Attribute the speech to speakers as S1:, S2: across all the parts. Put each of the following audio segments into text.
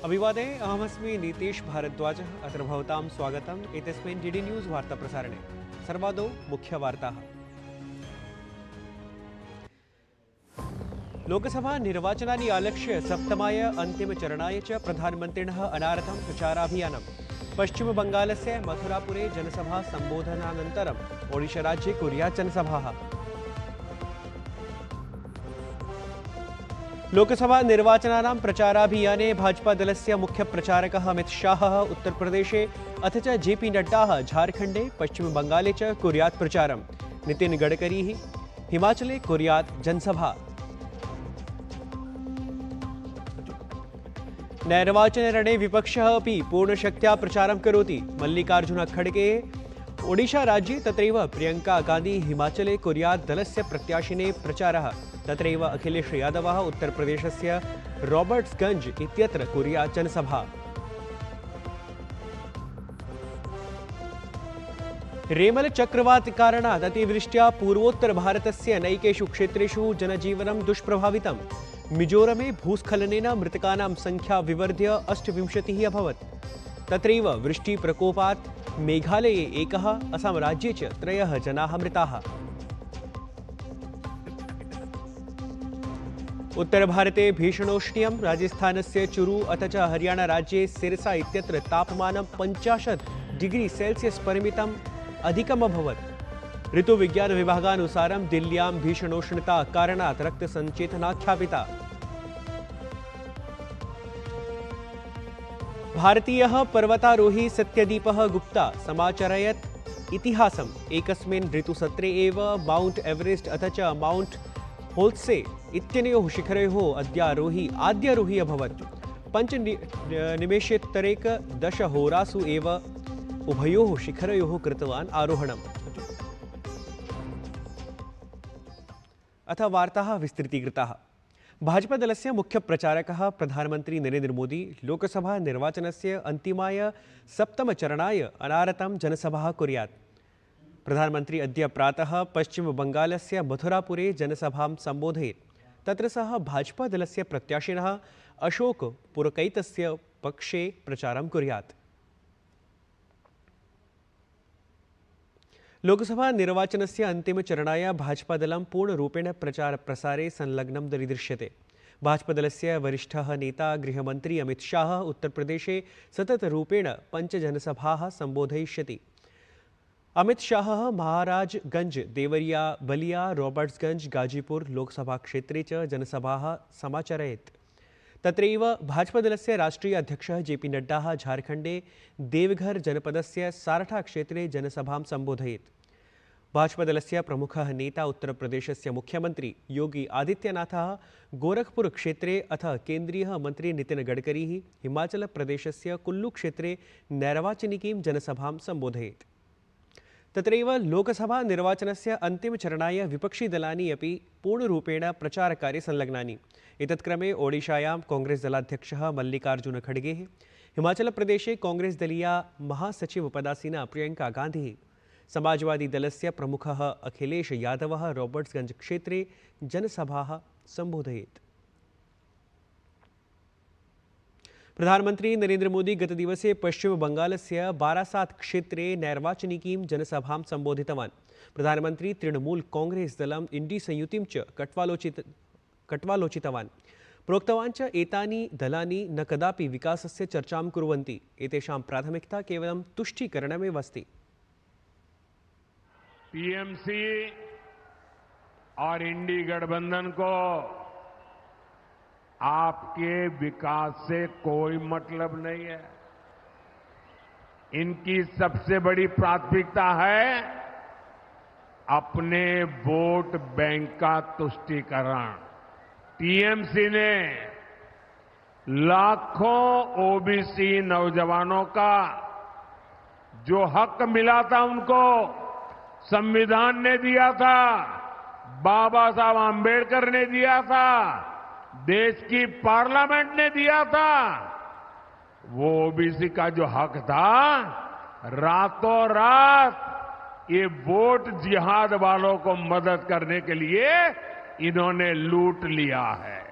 S1: अभिवादे अहमस्मि नीतीश भारद्वाज अत्र भवतां स्वागतम् एतस्मिन् डीडी न्यूज़ वार्ताप्रसारणे सर्वादौ मुख्यवार्ताः। लोकसभा निर्वाचनानि आलक्ष्य सप्तमाय अन्तिमचरणाय च प्रधानमन्त्रिणः अनारतं प्रचाराभियानं पश्चिमबङ्गालस्य मथुरापुरे जनसभा सम्बोधनानन्तरम् ओडिशाराज्ये कुर्यात् जनसभाः। लोकसभा निर्वाचनानां प्रचाराभियाने भाजपादलस्य मुख्यप्रचारकः अमित शाहः उत्तरप्रदेशे अथ च जेपी नड्डा झारखण्डे पश्चिमबङ्गाले च कुर्यात् प्रचारम्। नितिन गडकरी हिमाचले कुर्यात् जनसभा। नैर्वाचनरणे विपक्षः अपि पूर्णशक्त्या प्रचारं करोति। मल्लिकार्जुन खड़गे ओडिशा राज्ये तत्रैव प्रियंका गांधी हिमाचले कुर्यात् दलस्य प्रत्याशिने प्रचारः। तत्रैव अखिलेश यादवः उत्तरप्रदेशस्य रॉबर्ट्सगंज इत्यत्र कुर्यात् जनसभा। रेमल चक्रवात कारणात् अतिवृष्ट्या पूर्वोत्तर भारतस्य नैकेषु क्षेत्रेषु जनजीवनं दुष्प्रभावितम्। मिजोरमे भूस्खलनेन मृतकानां संख्या विवर्ध्य 28 अभवत्। तत्रैव वृष्टिप्रकोपात् मेघालये एकः, असम राज्ये च 3 जनाः मृताः। उत्तरभारते भीषणोष्ण्यं। राजस्थानस्य चुरू अथ च हरियाणा राज्ये सिरसा इत्यत्र तापमानं 50 डिग्री सेल्सियस् परिमितम् अधिकम् अभवत्। ऋतुविज्ञानविभागानुसारं दिल्ल्यां भीषणोष्णता कारणात् रक्तसञ्चेतना ख्यापिता। भारतीयः पर्वतारोही सत्यदीपः गुप्ता समाचरयत् इतिहासम्। एकस्मिन् ऋतुसत्रे एव माउंट एवरेस्ट अथ च माउंट होल्से इत्यनयोः शिखरयोः आद्यारोही अभवत्। 5 निमेषोत्तरैक 10 होरासु एव उभयोः शिखरयोः कृतवान् आरोहणम्। अथ वार्ताः विस्तृतीकृताः। भाजपादलस्य मुख्यप्रचारकः प्रधानमन्त्री नरेन्द्र मोदी लोकसभा निर्वाचनस्य अन्तिमाय सप्तमचरणाय अनारतं जनसभाः कुर्यात्। प्रधानमन्त्री अद्य प्रातः पश्चिमबङ्गालस्य मथुरापुरे जनसभां सम्बोधयेत्। तत्र सः भाजपादलस्य प्रत्याशिनः अशोक पुरकैतस्य पक्षे प्रचारं कुर्यात्। लोकसभा निर्वाचनस्य अन्तिमचरणाय भाजपादलं पूर्णरूपेण प्रचारप्रसारे संलग्नं दरीदृश्यते। भाजपादलस्य वरिष्ठः नेता गृहमन्त्री अमित शाह उत्तरप्रदेशे सततरूपेण 5 जनसभाः सम्बोधयिष्यति। अमित शाह महाराजगंज, देवरिया, बलिया, रॉबर्ट्सगंज, गाजीपुर लोकसभाक्षेत्रे च जनसभाः समाचरयेत्। तत्रैव भाजपादलस्य राष्ट्रीय अध्यक्षः जेपी नड्डा झारखण्डे देवघर जनपदस्य सारठा क्षेत्रे जनसभां सम्बोधयेत्। भाजपादलस्य प्रमुखः नेता उत्तरप्रदेशस्य मुख्यमंत्री योगी आदित्यनाथः गोरखपुर क्षेत्रे अथ केन्द्रीयः मन्त्री नितिन गडकरी हिमाचलप्रदेशस्य कुल्लू क्षेत्रे नैर्वाचनिकीं जनसभां सम्बोधयेत्। तत्रैव लोकसभा निर्वाचनस्य अन्तिमचरणाय विपक्षीदलानि अपि पूर्णरूपेण प्रचारकार्ये संलग्नानि। एतत्क्रमे ओडिशायां कांग्रेसदलाध्यक्षः मल्लिकार्जुन खड़गे, हिमाचलप्रदेशे कांग्रेसदलीया महासचिवपदासीना प्रियंका गांधी, समाजवादीदलस्य प्रमुखः अखिलेश यादवः रॉबर्ट्सगंज क्षेत्रे जनसभाः सम्बोधयेत्। प्रधानमन्त्री नरेन्द्र मोदी गतदिवसे पश्चिमबङ्गालस्य बारासात क्षेत्रे नैर्वाचनिकीं जनसभां सम्बोधितवान्। प्रधानमन्त्री तृणमूल कांग्रेस दलम् इंडी संयुतिं च कट्वालोचितवान्। प्रोक्तवान् च एतानि दलानि न कदापि विकासस्य चर्चां कुर्वन्ति। एतेषां प्राथमिकता केवलं तुष्टीकरणमेव अस्ति।
S2: टीएमसी और इंडी गठबंधन को आपके विकास से कोई मतलब नहीं है। इनकी सबसे बड़ी प्राथमिकता है अपने वोट बैंक का तुष्टीकरण। टीएमसी ने लाखों ओबीसी नौजवानों का जो हक मिला था उनको संविधान ने दिया था, बाबा साहब आंबेडकर ने दिया था, देश की पार्लियामेंट ने दिया था, वो ओबीसी का जो हक था, रातों रात ये वोट जिहाद वालों को मदद करने के लिए इन्होंने लूट लिया है।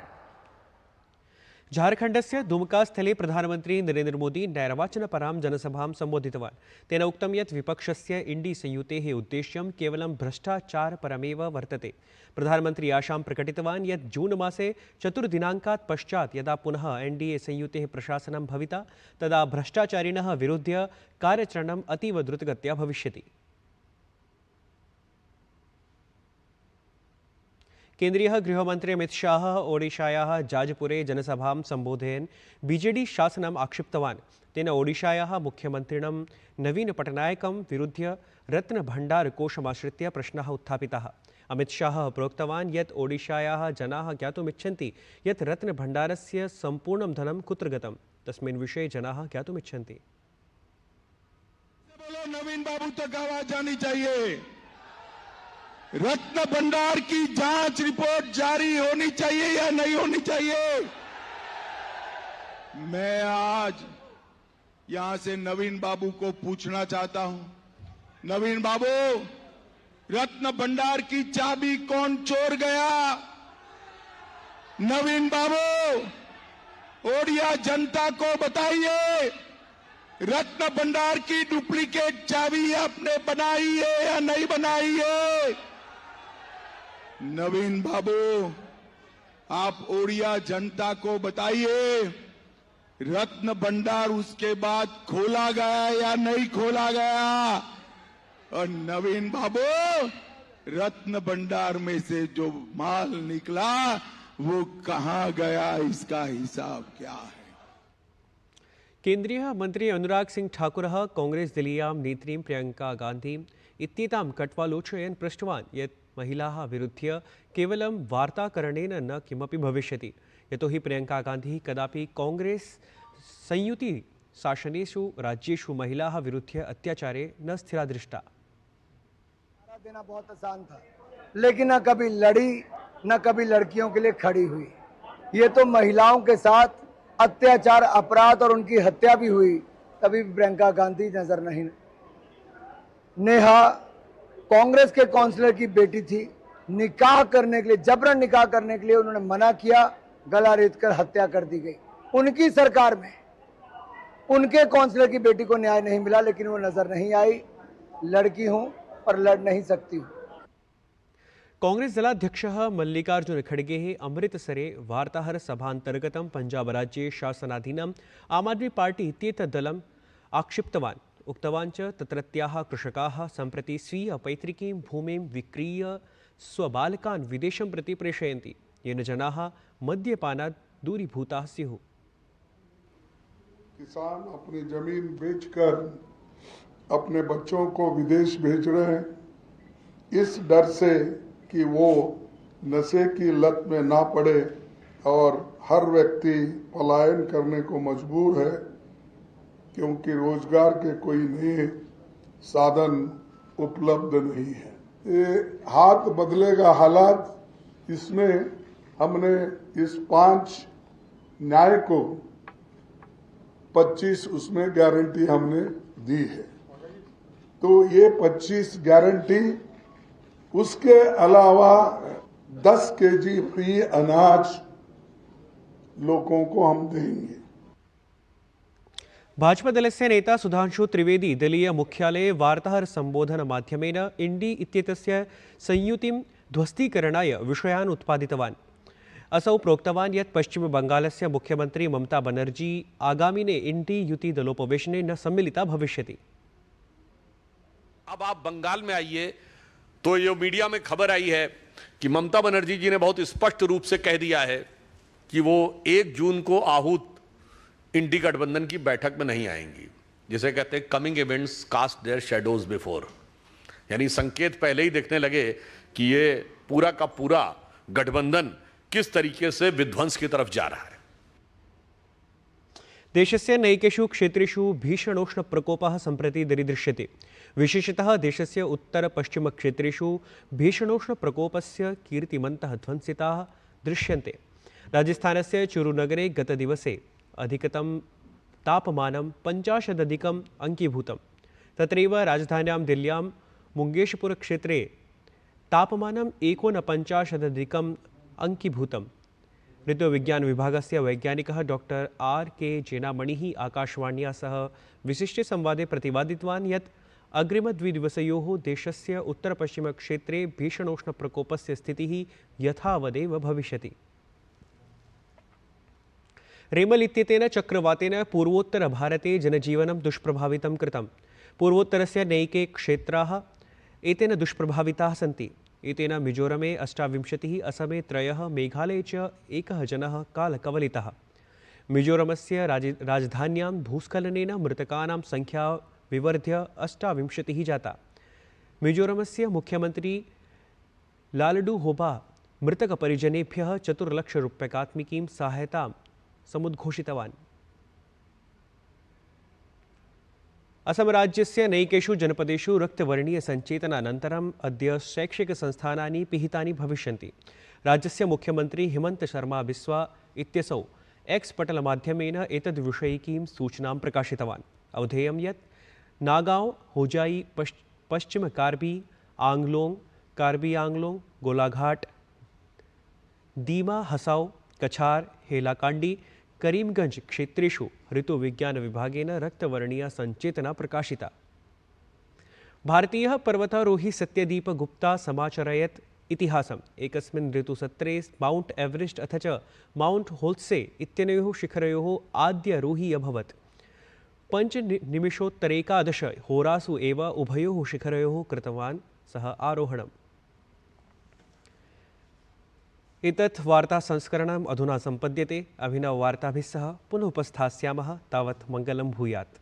S1: झारखण्डस्य दुमका-स्थले प्रधानमन्त्री नरेन्द्रमोदी नैर्वाचनपरां जनसभां सम्बोधितवान्। तेन उक्तं यत् विपक्षस्य इण्डी-संयुतेः उद्देश्यं केवलं भ्रष्टाचारपरमेव वर्तते। प्रधानमन्त्री आशां प्रकटितवान् यत् जून मासे 4 दिनाङ्कात् पश्चात् यदा पुनः एनडीए-संयुतेः प्रशासनं भविता तदा भ्रष्टाचारिणः विरुध्य कार्याचरणम् अतीव द्रुतगत्या भविष्यति। केन्द्रीय गृहमन्त्री अमित शाह ओडिशायाः जाजपुरे जनसभां सम्बोधयन् बीजेडी शासनम् आक्षिप्तवान्। तेन ओडिशायाः मुख्यमन्त्रिणं नवीन पटनायकं विरुध्य रत्नभण्डारकोषमाश्रित्य प्रश्नः उत्थापितः। अमित शाह प्रोक्तवान् यत् ओडिशायाः जनाः ज्ञातुमिच्छन्ति यत् रत्नभण्डारस्य सम्पूर्णं धनं कुत्र गतं। तस्मिन् विषये जनाः ज्ञातुमिच्छन्ति।
S3: नवीन बाबू तक आवाज जानी चाहिए। रत्न भंडार की जांच रिपोर्ट जारी होनी चाहिए या नहीं होनी चाहिए। मैं आज यहां से नवीन बाबू को पूछना चाहता हूं, नवीन बाबू, रत्न भंडार की चाबी कौन चोर गया? नवीन बाबू, ओडिया जनता को बताइए, रत्न भंडार की डुप्लीकेट चाबी आपने बनाई है या नहीं बनाई है? नवीन बाबू, आप ओडिया जनता को बताइए, रत्न भंडार उसके बाद खोला गया या नहीं खोला गया? और नवीन बाबू, रत्न भंडार में से जो माल निकला वो कहां गया, इसका हिसाब क्या है?
S1: केन्द्रीय मन्त्री अनुराग सिंह ठाकुरः कांग्रेस दलीयां नेत्रीं प्रियंका गान्धीं इत्येतां कट्वालोचयन् पृष्टवान् यत् महिलाः विरुध्य केवलं वार्ताकरणेन न किमपि भविष्यति। यतोहि प्रियंका गान्धी कदापि कांग्रेस संयुति शासनेषु राज्येषु महिलाः विरुध्य अत्याचारे न स्थिरा दृष्टा।
S4: देना बहुत आसान था, लेकिन न कभी लड़ी न कभी लड़कियों के लिए खड़ी हुई। ये तो महिलाओं के साथ अत्याचार, अपराध और उनकी हत्या भी हुई, तभी प्रियंका गांधी नजर नहीं। नेहा कांग्रेस के काउंसलर की बेटी थी, निकाह करने के लिए, जबरन निकाह करने के लिए उन्होंने मना किया, गला रेतकर हत्या कर दी गई। उनकी सरकार में उनके काउंसलर की बेटी को न्याय नहीं मिला, लेकिन वो नजर नहीं आई। लड़की हूं पर लड़ नहीं सकती हूं।
S1: कांग्रेस दलाध्यक्षः मल्लिकार्जुन खड़गे अमृतसरे वार्ताहर सभान्तर्गतं पंजाब राज्ये शासनाधीनम् आम आदमी पार्टी इत्येतत् दलम् आक्षिप्तवान्। उक्तवान् च तत्रत्याः कृषकाः सम्प्रति स्वीय पैतृकीं भूमिं विक्रीय स्वबालकान् विदेशं प्रति प्रेषयन्ति, येन जनाः मद्यपानात् दूरीभूताः स्युः।
S5: किसान अपनी जमीन बेचकर अपने बच्चों को विदेश भेज रहे हैं, इस डर से कि वो नशे की लत में ना पड़े और हर व्यक्ति पलायन करने को मजबूर है, क्योंकि रोजगार के कोई नए साधन उपलब्ध नहीं है। ये हाथ बदलेगा हालात, इसमें हमने इस 5 न्याय को 25 उसमें गारंटी हमने दी है। तो ये 25 गारंटी, उसके अलावा 10 केजी फ्री अनाज लोगों को हम देंगे।
S1: भाजपा दलस्य नेता सुधांशु त्रिवेदी दलीय मुख्यालये वार्ताहर सम्बोधन माध्यमेन इण्डी इत्येतस्य संयुतिं ध्वस्तीकरणाय विषयान् उत्पादितवान्। असौ प्रोक्तवान् यत् पश्चिमबंगालस्य मुख्यमंत्री ममता बनर्जी आगामिने इण्डी युति दलोपवेशने न सम्मिलिता भविष्यति।
S6: अब आप बंगाल में आइए तो ये मीडिया में खबर आई है कि ममता बनर्जी जी ने बहुत स्पष्ट रूप से कह दिया है कि वो 1 जून को आहूत इंडी गठबंधन की बैठक में नहीं आएंगी, जिसे कहते हैं coming events cast their shadows before. यानी संकेत पहले ही दिखने लगे कि ये पूरा का पूरा गठबंधन किस तरीके से विध्वंस की तरफ जा रहा है।
S1: देशस्य नैकेषु क्षेत्रेषु भीषणोष्णप्रकोपः सम्प्रति दरीदृश्यते। विशेषतः देशस्य उत्तर-पश्चिमक्षेत्रेषु भीषणोष्णप्रकोपस्य कीर्तिमन्तः ध्वंसिताः दृश्यन्ते। राजस्थानस्य चूरुनगरे गतदिवसे अधिकतम तापमानं 50 अंकीभूतम्। तत्रैव राजधान्यां दिल्ल्यां मुङ्गेशपुरक्षेत्रे तापमानं 49 अंकीभूतम्। ऋतुविज्ञानविभागस्य वैज्ञानिकः डॉक्टर R.K. जेनामणिः आकाशवाण्या सह विशिष्टे संवादे प्रतिपादितवान् यत् अग्रिमद्विदिवसयोः देशस्य उत्तरपश्चिमक्षेत्रे भीषणोष्णप्रकोपस्य स्थितिः यथावदेव भविष्यति। रेमल इत्येतेन चक्रवातेन पूर्वोत्तरभारते जनजीवनं दुष्प्रभावितं कृतम्। पूर्वोत्तरस्य नैके क्षेत्राः एतेन दुष्प्रभाविताः सन्ति। एतेन मिजोरमे 28, असमे 3, मेघालये च 1 जनः कालकवलितः। मिजोरमस्य राजधान्यां भूस्खलनेन मृतकानां संख्या विवर्ध्य 28 जाता। मिजोरमस्य मुख्यमंत्री लालडू होबा मृतकपरिजनेभ्यः 4 लक्षरूप्यकात्मिकीं सहायतां समुद्घोषितवान्। असमराज्यस्य नैकेषु जनपदेषु रक्तवर्णीयसञ्चेतनानन्तरम् अद्य शैक्षिकसंस्थानानि पिहितानि भविष्यन्ति। राज्यस्य मुख्यमंत्री हिमंत शर्मा बिस्वा इत्यसौ एक्स पटलमाध्यमेन एतद्विषयिकीं सूचनां प्रकाशितवान्। अवधेयं यत् नागांव, होजाई, पश्चिम कार्बी आंगलोंग, कार्बी आंगलोंग, गोलाघाट, दीमा हसाओ, कछार, हेलाकांडी, करीमगंज क्षेत्रेषु ऋतुविज्ञानविभागेन रक्तवर्णीया सञ्चेतना प्रकाशिता। भारतीयः पर्वतारोही सत्यदीप गुप्ता समाचरयत् इतिहासम्। एकस्मिन् ऋतुसत्रे माउंट एवरेस्ट अथ च माउंट होल्से इत्यनयोः शिखरयोः आद्यारोही अभवत्। 5 निमिषोत्तरैकादश होरासु एव उभयोः शिखरयोः कृतवान् सः आरोहणम्। एतत् वार्तासंस्करणम् अधुना सम्पद्यते। अभिनववार्ताभिः सह पुनः उपस्थास्यामः। तावत् मङ्गलं भूयात्।